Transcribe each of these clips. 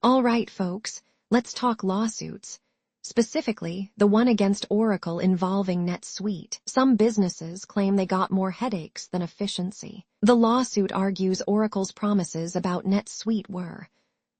All right, folks, let's talk lawsuits. Specifically, the one against Oracle involving NetSuite. Some businesses claim they got more headaches than efficiency. The lawsuit argues Oracle's promises about NetSuite were,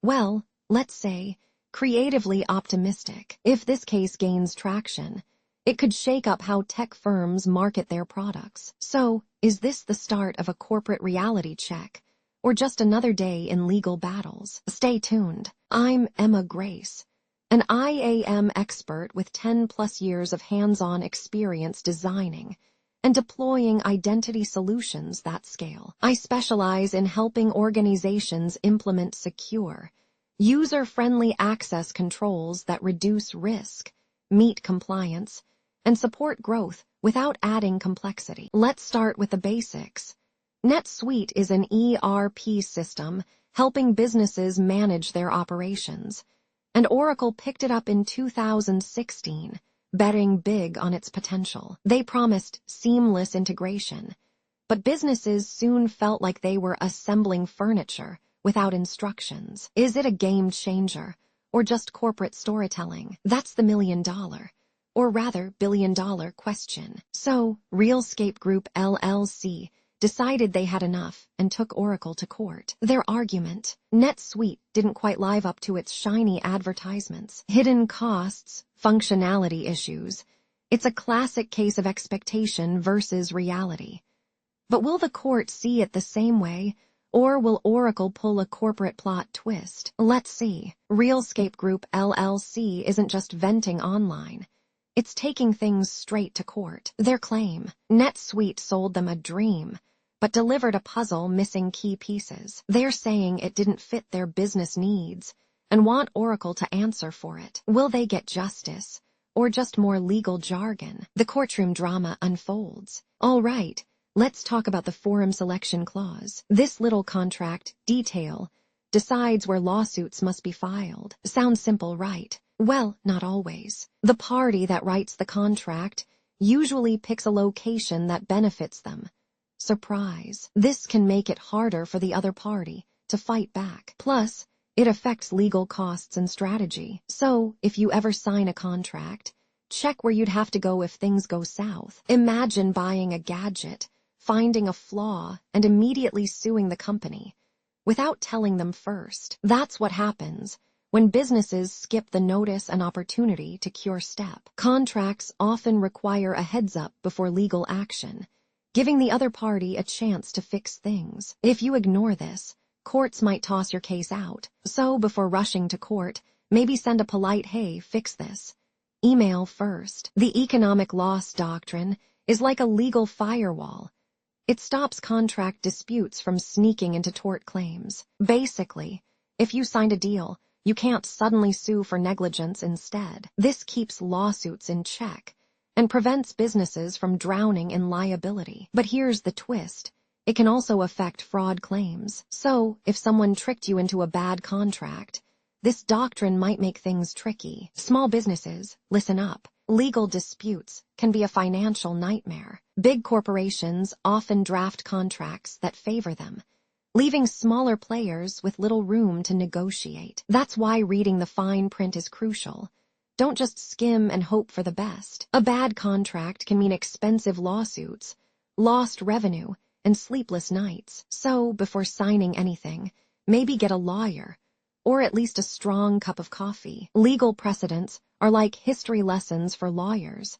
well, let's say, creatively optimistic. If this case gains traction, it could shake up how tech firms market their products. So, is this the start of a corporate reality check, or just another day in legal battles? Stay tuned. I'm Emma Grace, an IAM expert with 10+ years of hands-on experience designing and deploying identity solutions that scale. I specialize in helping organizations implement secure, user-friendly access controls that reduce risk, meet compliance, and support growth without adding complexity. Let's start with the basics. NetSuite is an ERP system helping businesses manage their operations, and Oracle picked it up in 2016, betting big on its potential. They promised seamless integration, but businesses soon felt like they were assembling furniture without instructions. Is it a game changer, or just corporate storytelling? That's the million-dollar, or rather billion-dollar question. So, Realscape Group LLC decided they had enough and took Oracle to court. Their argument: NetSuite didn't quite live up to its shiny advertisements. Hidden costs, functionality issues. It's a classic case of expectation versus reality. But will the court see it the same way, or will Oracle pull a corporate plot twist? Let's see. Realscape Group LLC isn't just venting online. It's taking things straight to court. Their claim: NetSuite sold them a dream, but delivered a puzzle missing key pieces. They're saying it didn't fit their business needs and want Oracle to answer for it. Will they get justice, or just more legal jargon? The courtroom drama unfolds. All right, let's talk about the forum selection clause. This little contract detail decides where lawsuits must be filed. Sounds simple, right? Well, not always. The party that writes the contract usually picks a location that benefits them. Surprise. This can make it harder for the other party to fight back. Plus, it affects legal costs and strategy. So, if you ever sign a contract, check where you'd have to go if things go south. Imagine buying a gadget, finding a flaw, and immediately suing the company without telling them first. That's what happens when businesses skip the notice and opportunity to cure step. Contracts often require a heads-up before legal action, giving the other party a chance to fix things. If you ignore this, courts might toss your case out. So before rushing to court, maybe send a polite "Hey, fix this" email first. The economic loss doctrine is like a legal firewall. It stops contract disputes from sneaking into tort claims. Basically, if you signed a deal, you can't suddenly sue for negligence instead. This keeps lawsuits in check and prevents businesses from drowning in liability. But here's the twist: it can also affect fraud claims. So, if someone tricked you into a bad contract, this doctrine might make things tricky. Small businesses, listen up. Legal disputes can be a financial nightmare. Big corporations often draft contracts that favor them, leaving smaller players with little room to negotiate. That's why reading the fine print is crucial. Don't just skim and hope for the best. A bad contract can mean expensive lawsuits, lost revenue, and sleepless nights. So, before signing anything, maybe get a lawyer, or at least a strong cup of coffee. Legal precedents are like history lessons for lawyers.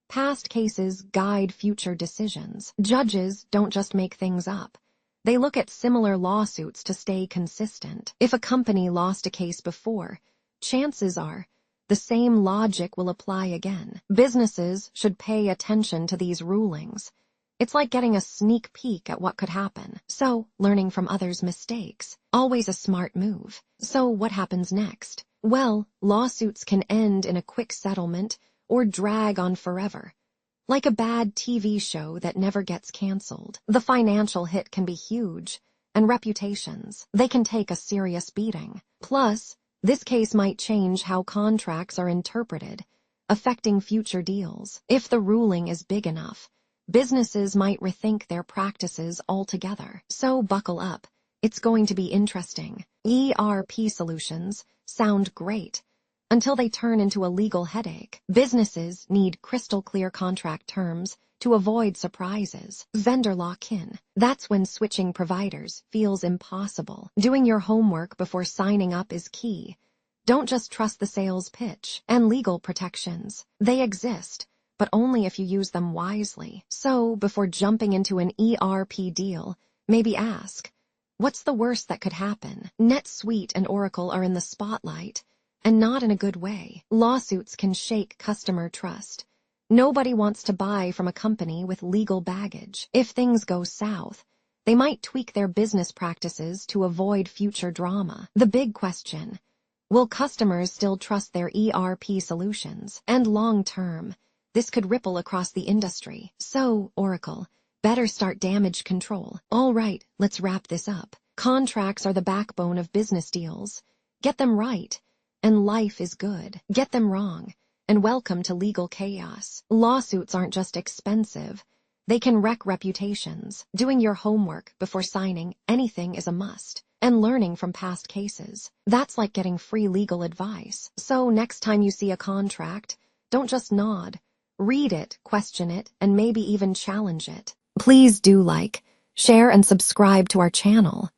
Past cases guide future decisions. Judges don't just make things up. They look at similar lawsuits to stay consistent. If a company lost a case before, chances are the same logic will apply again. Businesses should pay attention to these rulings. It's like getting a sneak peek at what could happen. So, learning from others' mistakes, always a smart move. So, what happens next? Well, lawsuits can end in a quick settlement or drag on forever, like a bad TV show that never gets canceled. The financial hit can be huge, and reputations, they can take a serious beating. Plus, this case might change how contracts are interpreted, affecting future deals. If the ruling is big enough, businesses might rethink their practices altogether. So buckle up. It's going to be interesting. ERP solutions sound great until they turn into a legal headache. Businesses need crystal clear contract terms to avoid surprises. Vendor lock-in. That's when switching providers feels impossible. Doing your homework before signing up is key. Don't just trust the sales pitch. And legal protections. They exist, but only if you use them wisely. So, before jumping into an ERP deal, maybe ask, what's the worst that could happen? NetSuite and Oracle are in the spotlight, and not in a good way. Lawsuits can shake customer trust. Nobody wants to buy from a company with legal baggage. If things go south, they might tweak their business practices to avoid future drama. The big question: will customers still trust their ERP solutions? And long-term, this could ripple across the industry. So, Oracle, better start damage control. All right, let's wrap this up. Contracts are the backbone of business deals. Get them right, and life is good. Get them wrong, and welcome to legal chaos. Lawsuits aren't just expensive. They can wreck reputations. Doing your homework before signing anything is a must. And learning from past cases. That's like getting free legal advice. So next time you see a contract, don't just nod. Read it, question it, and maybe even challenge it. Please do like, share, and subscribe to our channel.